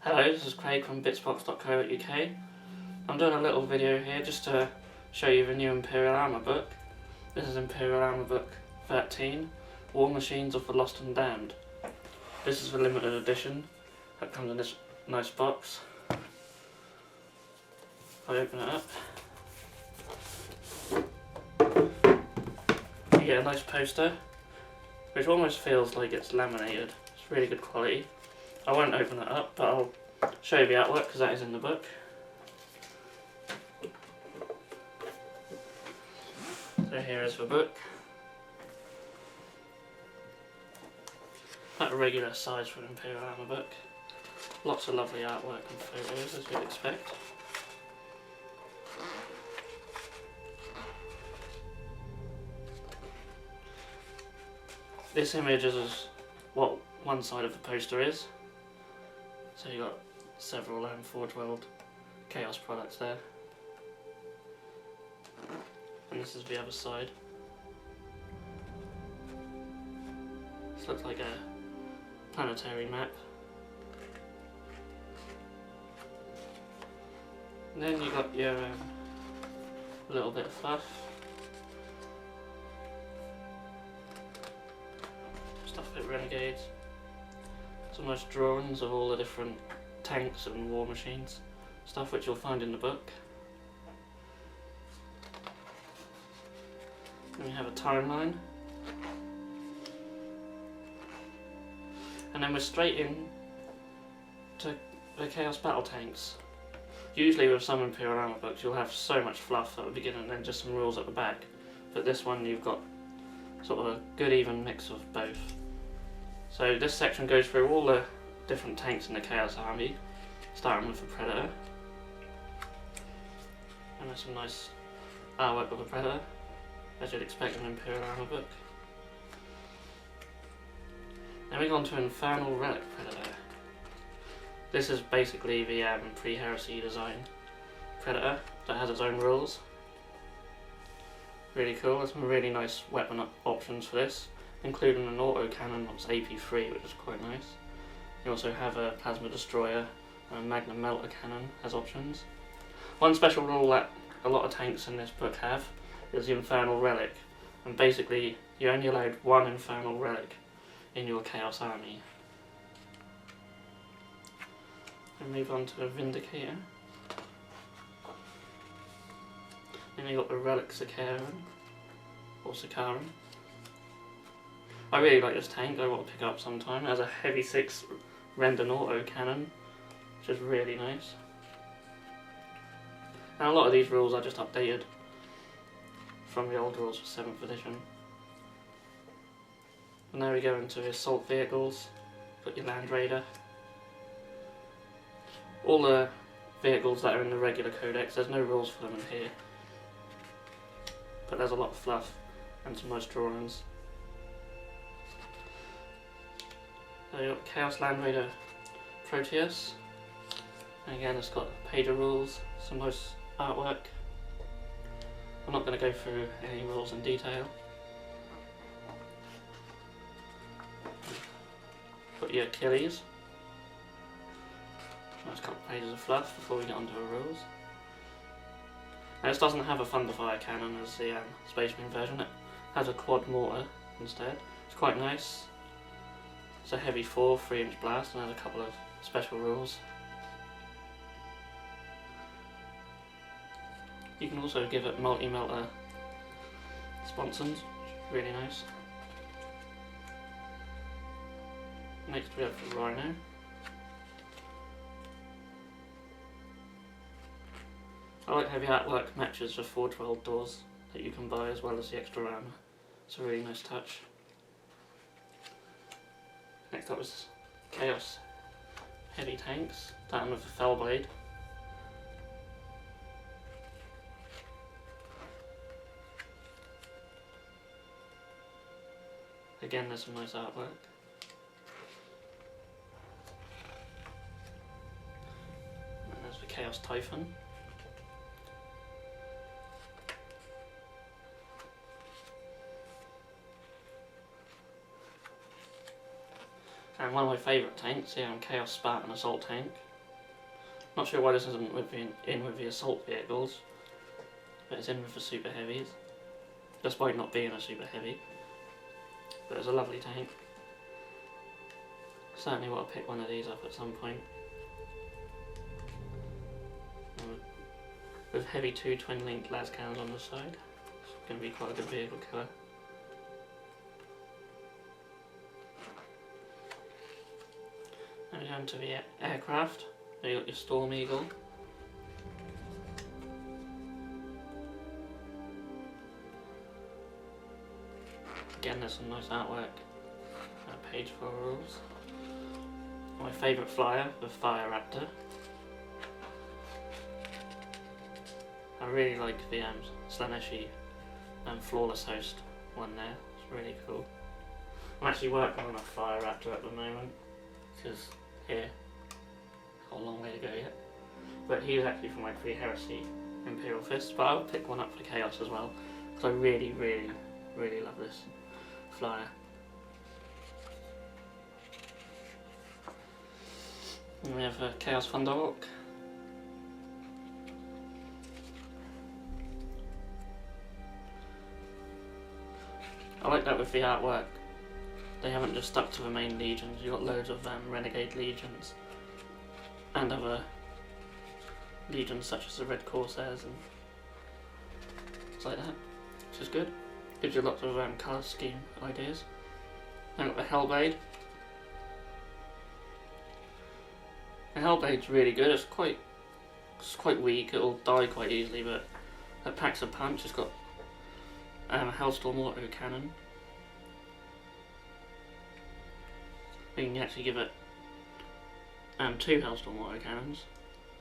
Hello, this is Craig from bitsbox.co.uk. I'm doing a little video here just to show you the new Imperial Armour book. This is Imperial Armour book 13, War Machines of the Lost and Damned. This is the limited edition that comes in this nice box. If I open it up, you get a nice poster, which almost feels like it's laminated. It's really good quality. I won't open it up, but I'll show you the artwork because that is in the book. So here is the book. At a regular size for an Imperial Armour book. Lots of lovely artwork and photos as you'd expect. This image is what one side of the poster is. So you've got several Forgeworld Chaos products there. And this is the other side. This looks like a planetary map. And then you got your little bit of fluff. Stuff like Renegade. Some nice drawings of all the different tanks and war machines, stuff which you'll find in the book. Then we have a timeline. And then we're straight in to the Chaos Battle Tanks. Usually with some Imperial Armour books you'll have so much fluff at the beginning and then just some rules at the back. But this one you've got sort of a good even mix of both. So this section goes through all the different tanks in the Chaos Army, starting with the Predator. And there's some nice artwork of the Predator, as you'd expect in an Imperial Armour book. Then we go on to Infernal Relic Predator. This is basically the pre-heresy design Predator that has its own rules. Really cool, there's some really nice weapon options for this, including an autocannon that's AP3, which is quite nice. You also have a plasma destroyer and a magnum melter cannon as options. One special rule that a lot of tanks in this book have is the Infernal Relic, and basically you're only allowed one Infernal Relic in your Chaos Army. And move on to the Vindicator. Then you got the Relic Sicaran, or Sicaran. I really like this tank, I want to pick it up sometime. It has a heavy 6 Dreadnought autocannon, which is really nice. And a lot of these rules are just updated from the old rules for 7th edition. And now we go into assault vehicles. Got your Land Raider. All the vehicles that are in the regular codex, there's no rules for them in here. But there's a lot of fluff and some nice drawings. So you've got Chaos Land Raider Proteus. And again, it's got page of rules, some nice artwork. I'm not going to go through any rules in detail. Got your Achilles. Nice couple of pages of fluff before we get onto the rules. Now this doesn't have a Thunderfire cannon as the Space Marine version, it has a quad mortar instead. It's quite nice. It's a heavy 4 3-inch blast and has a couple of special rules. You can also give it multi-melter sponsons, really nice. Next we have the Rhino. I like how the artwork matches the Forgeworld doors that you can buy as well as the extra armour. It's a really nice touch. Next up is Chaos Heavy Tanks, starting with the Fellblade. Again, there's some nice artwork. And there's the Chaos Typhon. And one of my favourite tanks here on Chaos Spartan Assault Tank Not sure why this isn't in with the assault vehicles, but it's in with the super heavies, despite not being a super heavy. But it's a lovely tank. Certainly want to pick one of these up at some point. With heavy 2 twin-linked las cannons on the side, it's going to be quite a good vehicle killer. Now we go into the aircraft. There you got your Storm Eagle. Again, there's some nice artwork. Page 4 rules. My favourite flyer, the Fire Raptor. I really like the Slaneshi Flawless Host one there. It's really cool. I'm actually working on a Fire Raptor at the moment because here, got a long way to go yet. But he was actually from my pre-Heresy Imperial Fist, but I'll pick one up for Chaos as well because I really, really, really love this flyer. And we have a Chaos Thunderhawk. I like that with the artwork. They haven't just stuck to the main legions. You've got loads of Renegade legions and other legions such as the Red Corsairs and things like that, which is good. Gives you lots of colour scheme ideas. Then got the Hellblade. The Hellblade's really good. It's quite weak. It'll die quite easily, but it packs a punch. It's got a Hellstorm auto cannon. You can actually give it 2 Hellstorm auto cannons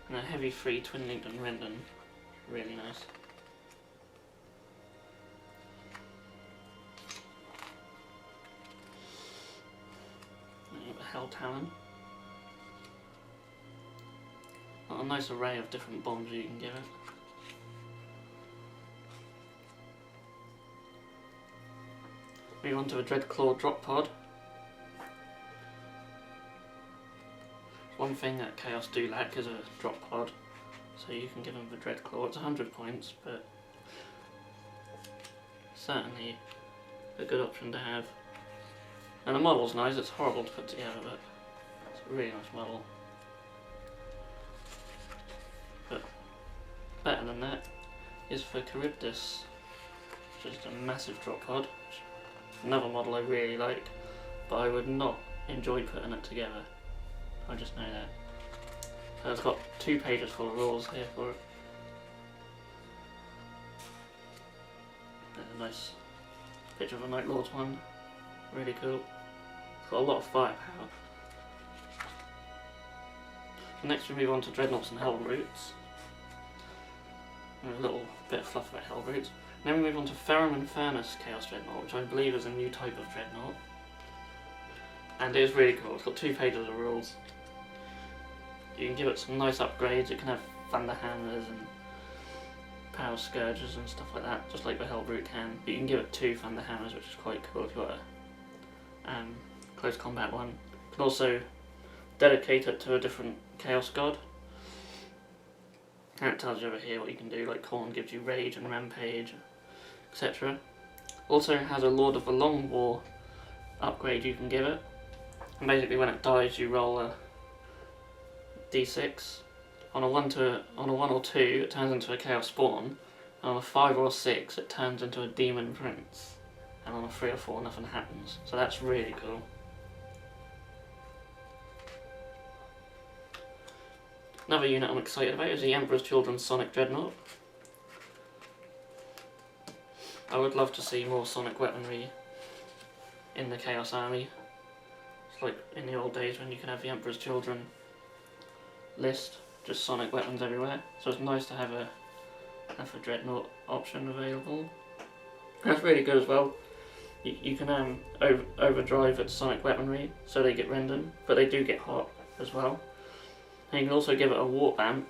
and a heavy 3 twin-linked and Rendon. Really nice. Then you got the Hell Talon. Got a nice array of different bombs you can give it. Move on to the Dreadclaw drop pod. One thing that Chaos do lack is a drop pod, so you can give them the Dreadclaw. It's 100 points, but certainly a good option to have. And the model's nice. It's horrible to put together, but it's a really nice model. But better than that is for Charybdis, which is a massive drop pod. Another model I really like, but I would not enjoy putting it together. I just know that. So it's got 2 pages full of rules here for it. There's a nice picture of a Night Lord's one. Really cool. It's got a lot of firepower. Next we move on to Dreadnoughts and Hellbrutes. And a little bit of fluff about Hellbrutes. Then we move on to Ferrum and Furnace Chaos Dreadnought, which I believe is a new type of Dreadnought. And it is really cool. It's got 2 pages of rules. You can give it some nice upgrades. It can have Thunder Hammers and Power Scourges and stuff like that, just like the Hellbrute can. But you can give it 2 Thunder Hammers, which is quite cool if you've got a close combat one. You can also dedicate it to a different Chaos God. And it tells you over here what you can do, like Khorne gives you Rage and Rampage, etc. Also has a Lord of the Long War upgrade you can give it. And basically when it dies you roll a d6. On a 1 or 2 it turns into a Chaos Spawn, and on a 5 or 6 it turns into a Demon Prince, and on a 3 or 4 nothing happens. So that's really cool. Another unit I'm excited about is the Emperor's Children's Sonic Dreadnought. I would love to see more Sonic weaponry in the Chaos Army. It's like in the old days when you can have the Emperor's Children list, just Sonic weapons everywhere. So it's nice to have a Dreadnought option available. That's really good as well. You can overdrive its Sonic weaponry so they get Rendon, but they do get hot as well. And you can also give it a Warp Amp,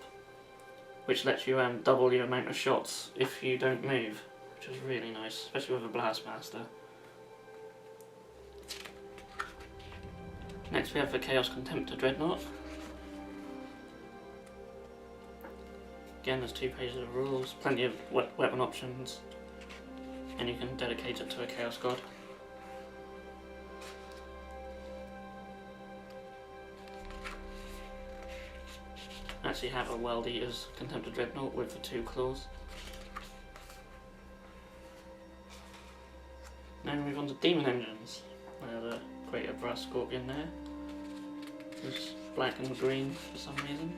which lets you double your amount of shots if you don't move, which is really nice, especially with a Blastmaster. Next we have the Chaos Contemptor Dreadnought. Again, there's 2 pages of rules, plenty of weapon options, and you can dedicate it to a Chaos God. I actually have a World Eater's Contemptor Dreadnought with the 2 claws. Now we move on to Demon Engines. The Greater Brass Scorpion there. It's black and green for some reason.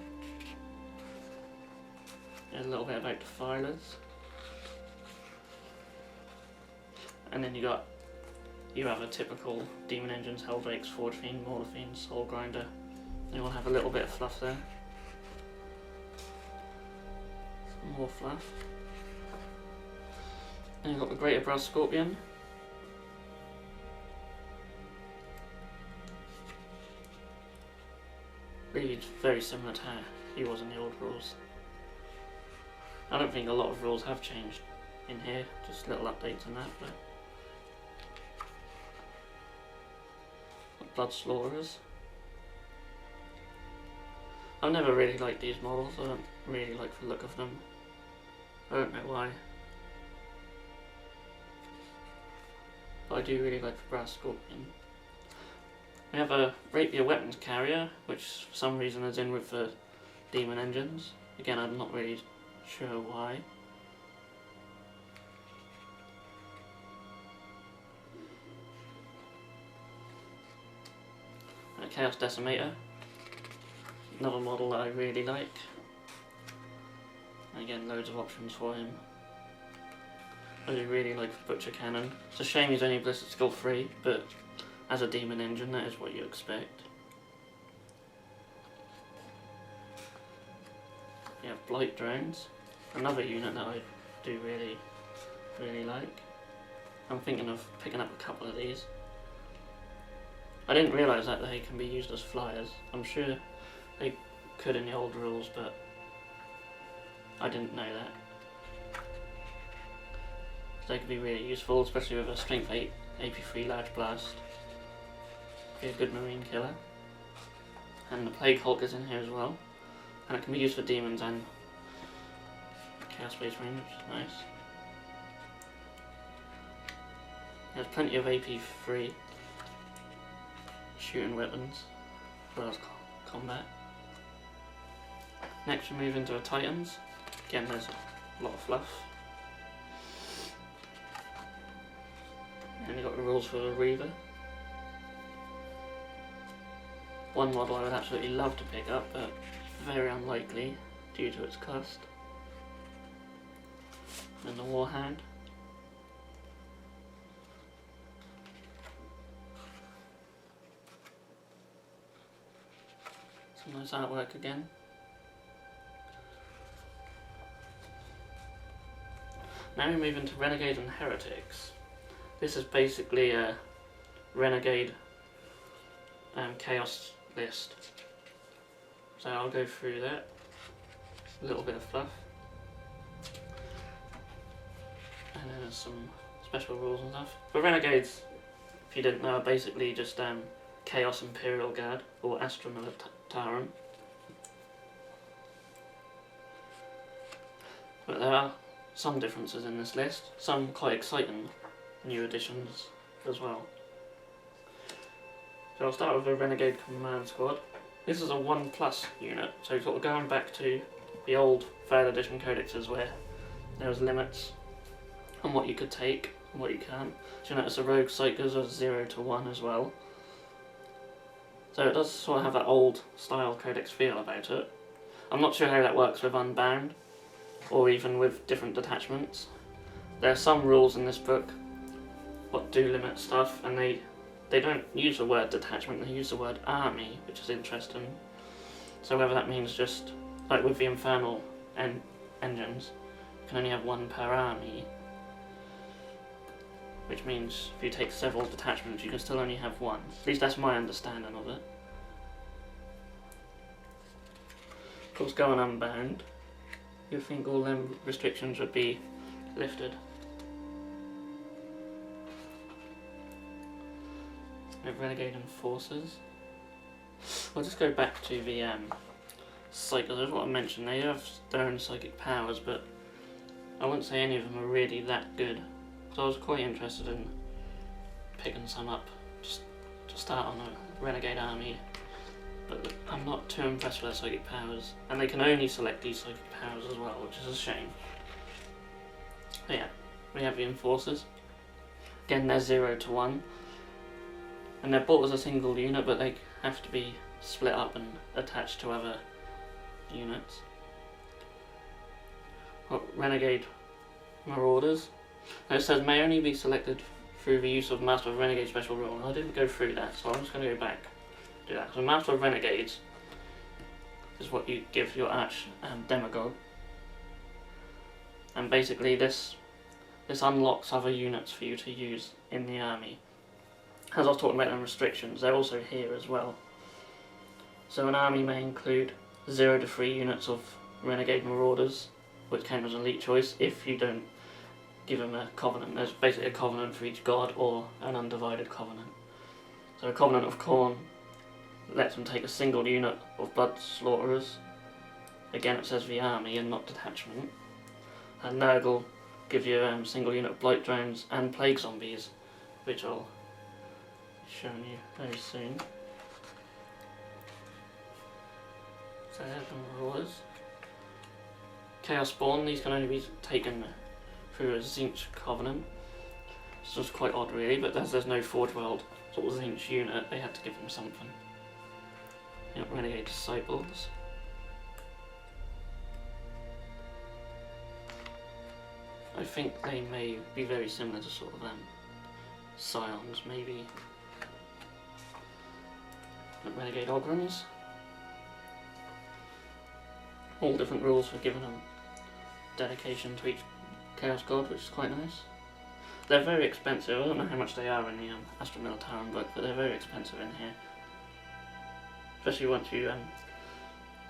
There's a little bit about Defilers. And then you have a typical Demon Engines, Helldrakes, Forge Fiend, Mortar Fiend, Soul Grinder. You will have a little bit of fluff there. Some more fluff. And you've got the Greater Brass Scorpion. Really very similar to how he was in the old rules. I don't think a lot of rules have changed in here, just little updates on that, but Blood Slaughterers. I've never really liked these models, I don't really like the look of them. I don't know why. But I do really like the Brass Scorpion. We have a Rapier Weapons Carrier, which for some reason is in with the Demon Engines. Again, I'm not really sure why. A Chaos Decimator. Another model that I really like. And again, loads of options for him. I do really like the Butcher Cannon. It's a shame he's only Ballistic Skill 3, but as a Demon Engine, that is what you expect. You have Blight Drones, another unit that I do really like. I'm thinking of picking up a couple of these. I didn't realise that they can be used as flyers. I'm sure they could in the old rules, but I didn't know that. They could be really useful, especially with a Strength 8 AP3 Large Blast. Be a good marine killer. And the Plague Hulk is in here as well. And it can be used for demons and Chaos Space Marine, which is nice. There's plenty of AP3 shooting weapons, as well as combat. Next we move into the Titans. Again, there's a lot of fluff. And you've got the rules for the Reaver. One model I would absolutely love to pick up, but very unlikely due to its cost. And the Warhound. Some nice artwork again. Now we move into Renegade and Heretics. This is basically a Renegade Chaos list. So I'll go through that. A little bit of fluff. And then there's some special rules and stuff. But Renegades, if you didn't know, are basically just Chaos Imperial Guard or Astra Militarum. But there are some differences in this list, some quite exciting new additions as well. So I'll start with the Renegade Command Squad. This is a 1+ unit, so sort of going back to the old 3rd edition codexes where there was limits on what you could take and what you can't. So you notice the Rogue Psychers are 0 to 1 as well. So it does sort of have that old style codex feel about it. I'm not sure how that works with Unbound, or even with different detachments. There are some rules in this book what do limit stuff, and they don't use the word detachment, they use the word army, which is interesting. So whether that means just, like with the Infernal engines, you can only have 1 per army, which means if you take several detachments you can still only have 1. At least that's my understanding of it. Of course, going Unbound, you'd think all them restrictions would be lifted. We have Renegade Enforcers. We'll just go back to the psychic. That's what I mentioned. They have their own psychic powers, but I wouldn't say any of them are really that good. So I was quite interested in picking some up just to start on a Renegade army. But I'm not too impressed with their psychic powers, and they can only select these psychic powers as well, which is a shame. But yeah, we have the Enforcers. Again, they're 0 to 1, and they're bought as a single unit, but they have to be split up and attached to other units. Renegade Marauders. Now it says may only be selected through the use of Master of Renegade special rule. I didn't go through that, so I'm just going to go back and do that. So Master of Renegades is what you give your Arch Demagogue, and basically this unlocks other units for you to use in the army. As I was talking about them restrictions, they're also here as well. So an army may include 0 to 3 units of Renegade Marauders, which count as an elite choice if you don't give them a covenant. There's basically a covenant for each god or an undivided covenant. So a covenant of Khorne lets them take a single unit of Blood Slaughterers. Again, it says the army and not detachment. And Nurgle gives you a single unit of Blight Drones and Plague Zombies, which I'll be showing you very soon. So there's the Marauders. Chaos Spawn, these can only be taken through a Tzeentch Covenant. It's just quite odd really, but as there's no Forgeworld sort of Tzeentch unit, they had to give them something. Yep, Renegade Disciples. I think they may be very similar to sort of Scions, maybe. Renegade Ogrons. All different rules for giving them dedication to each Chaos God, which is quite nice. They're very expensive. I don't know how much they are in the Astra Militarum book, but they're very expensive in here. Especially once you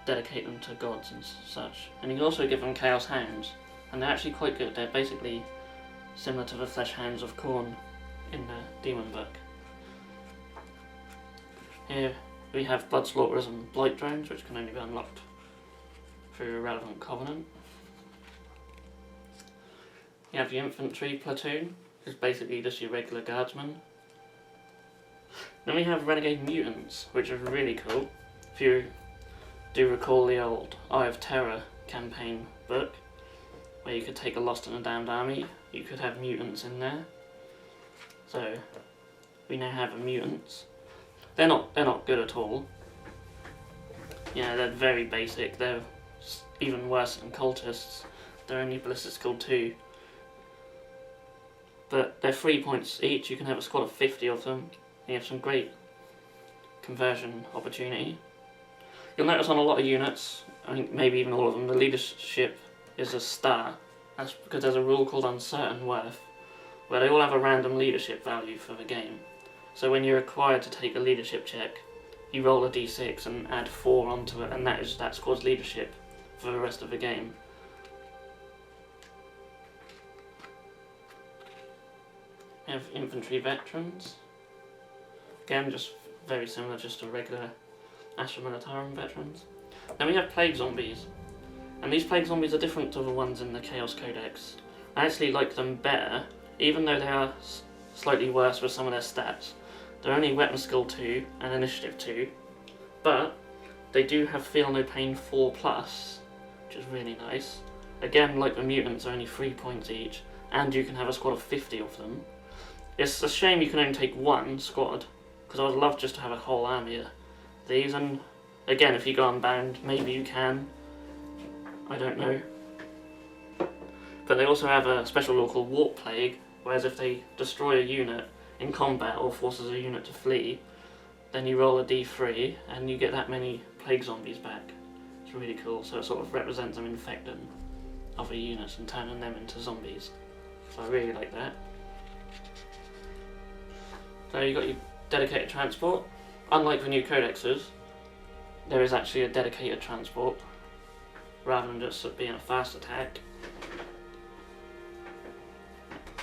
dedicate them to gods and such. And you can also give them Chaos Hounds, and they're actually quite good. They're basically similar to the Flesh Hounds of Khorne in the Demon book. Here we have Blood Slaughterers and Blight Drones, which can only be unlocked through a relevant covenant. You have the Infantry Platoon, which is basically just your regular guardsmen. Then we have Renegade Mutants, which are really cool. If you do recall the old Eye of Terror campaign book, where you could take a Lost and a Damned army, you could have mutants in there. So we now have mutants. They're not good at all. Yeah, they're very basic. They're even worse than cultists. They're only ballistic skill 2. But they're 3 points each. You can have a squad of 50 of them. You have some great conversion opportunity. You'll notice on a lot of units, I think maybe even all of them, the leadership is a star. That's because there's a rule called Uncertain Worth, where they all have a random leadership value for the game. So when you're required to take a leadership check, you roll a d6 and add 4 onto it, and that is that squad's leadership for the rest of the game. We have Infantry Veterans. Again, just very similar, just to regular Astra Militarum veterans. Then we have Plague Zombies. And these Plague Zombies are different to the ones in the Chaos Codex. I actually like them better, even though they are slightly worse with some of their stats. They're only Weapon Skill 2 and Initiative 2, but they do have Feel No Pain 4+, which is really nice. Again, like the mutants, are only 3 points each, and you can have a squad of 50 of them. It's a shame you can only take one squad, because I would love just to have a whole army of these, and again, if you go unbound, maybe you can. I don't know. But they also have a special law called Warp Plague, whereas if they destroy a unit in combat or forces a unit to flee, then you roll a d3 and you get that many Plague Zombies back. It's really cool, so it sort of represents them infecting other units and turning them into zombies. So I really like that. So you got your dedicated transport. Unlike the new codexes, there is actually a dedicated transport, rather than just being a fast attack.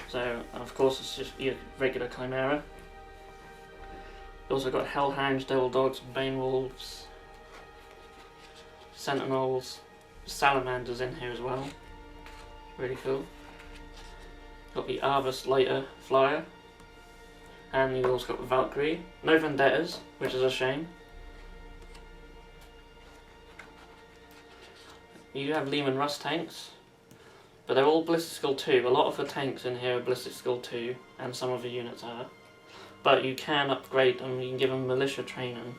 So, of course, it's just your regular Chimera. You also got Hellhounds, Devil Dogs, and Bane Wolves. sentinels, salamanders in here as well. Really cool. Got the Arvus lighter flyer, and you've also got the Valkyrie. No vendettas, which is a shame. You have Lehman Russ tanks, but they're all Ballistic Skill 2. A lot of the tanks in here are Ballistic Skill 2, and some of the units are. But you can upgrade them, you can give them militia training,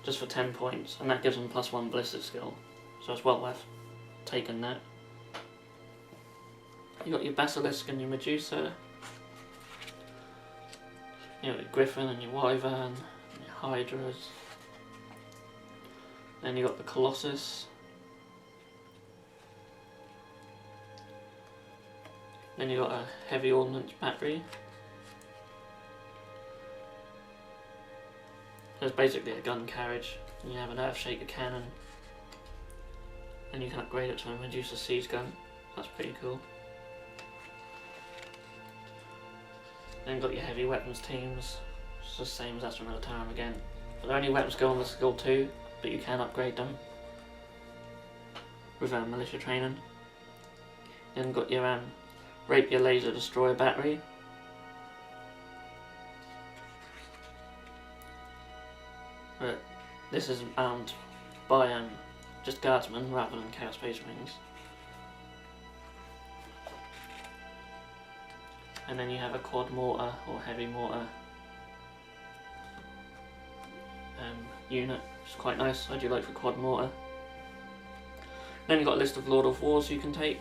just for 10 points, and that gives them +1 ballistic skill. So it's well worth taking that. You got your Basilisk and your Medusa. You got your Griffin and your Wyvern, and your Hydras. Then you got the Colossus. Then you got a heavy ordnance battery. There's basically a gun carriage. You have an Earthshaker cannon, and you can upgrade it to a Medusa siege gun. That's pretty cool. Then you've got your heavy weapons teams. It's the same as Astra Militarum again. But their only weapons go on the skill 2, but you can upgrade them with militia training. Then you've got your Rapier Laser Destroyer battery. But this is armed by just guardsmen rather than Chaos Space Marines. And then you have a quad mortar or heavy mortar unit, which is quite nice. I do like the quad mortar. Then you've got a list of Lord of Wars you can take.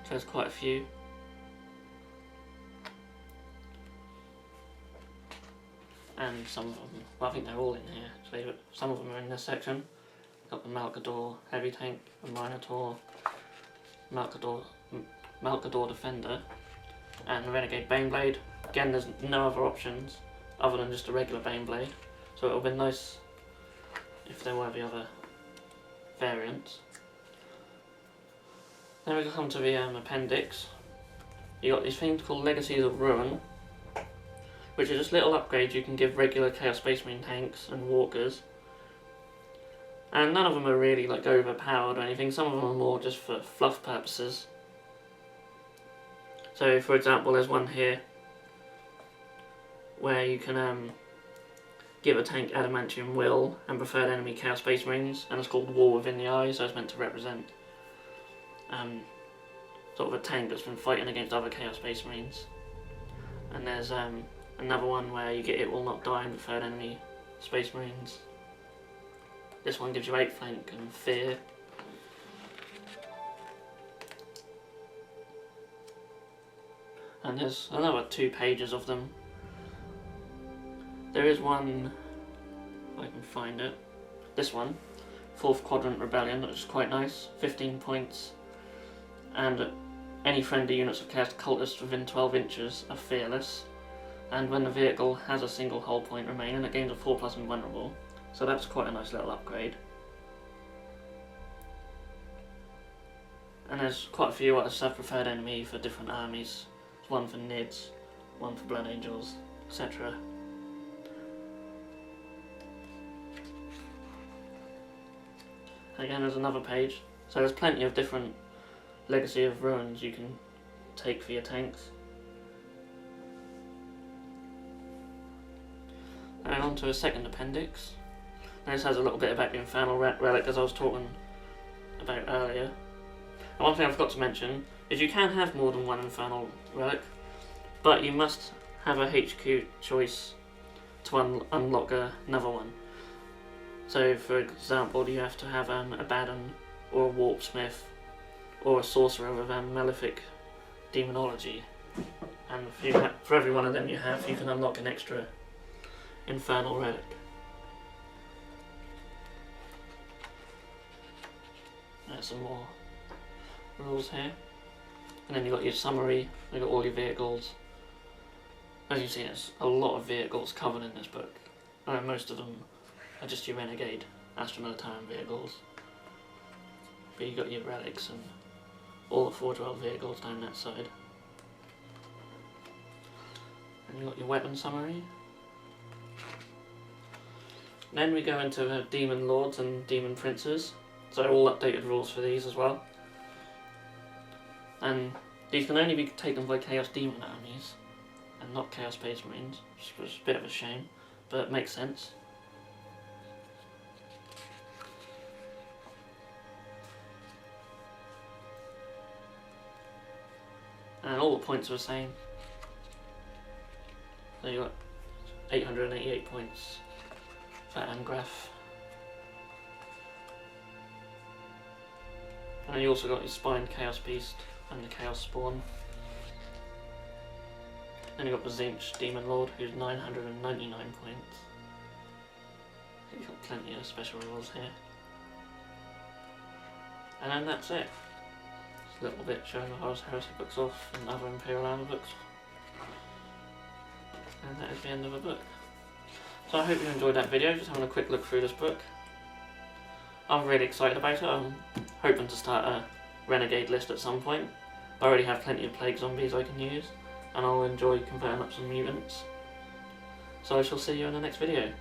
So there's quite a few. And some of them, well, I think they're all in here, so some of them are in this section. Got the Malkador Heavy Tank, the Minotaur, Malkador Defender, and the Renegade Baneblade. Again, there's no other options other than just a regular Baneblade, so it would have been nice if there were the other variants. Then we come to the appendix. You got these things called Legacies of Ruin, which are just little upgrades you can give regular Chaos Space Marine tanks and walkers. And none of them are really like overpowered or anything, some of them are more just for fluff purposes. So for example, there's one here where you can give a tank Adamantium Will and Preferred Enemy Chaos Space Marines, and it's called War Within the Eye, so it's meant to represent sort of a tank that's been fighting against other Chaos Space Marines. And there's another one where you get It Will Not Die and Preferred Enemy Space Marines. This one gives you 8 flank and fear. And there's another 2 pages of them. There is one, if I can find it, this one, 4th Quadrant Rebellion, which is quite nice, 15 points, and any friendly units of Chaos Cultists within 12 inches are fearless, and when the vehicle has a single hull point remaining, it gains a 4+ invulnerable, so that's quite a nice little upgrade. And there's quite a few others have Preferred Enemy for different armies. There's one for Nids, one for Blood Angels, etc. Again, there's another page, so there's plenty of different Legacy of Ruins you can take for your tanks. And on to a second appendix. Now this has a little bit about the Infernal Relic, as I was talking about earlier. And one thing I forgot to mention is you can have more than one Infernal Relic, but you must have a HQ choice to unlock another one. So for example, you have to have a Abaddon or a Warpsmith or a Sorcerer with Malefic Demonology, and for every one of them you can unlock an extra Infernal Relic. There's some more rules here. And then you've got your summary, you've got all your vehicles. As you see, there's a lot of vehicles covered in this book. Most of them are just your Renegade, Astra Militarum vehicles. But you've got your relics and all the Forgeworld vehicles down that side. And you've got your weapon summary. Then we go into the Demon Lords and Demon Princes. So all updated rules for these as well. And these can only be taken by Chaos Demon armies and not Chaos Space Marines, which is a bit of a shame, but it makes sense. And all the points are the same. So you got 888 points for Angrath. And then you also got your Spine Chaos Beast and the Chaos Spawn. Then you got the Zinch Demon Lord, who's 999 points. You've got plenty of special rules here. And then that's it. Just a little bit showing the Horus Heresy books off and other Imperial Armour books. And that is the end of the book. So I hope you enjoyed that video, just having a quick look through this book. I'm really excited about it. I'm hoping to start a Renegade list at some point. I already have plenty of Plague Zombies I can use, and I'll enjoy converting up some mutants. So I shall see you in the next video.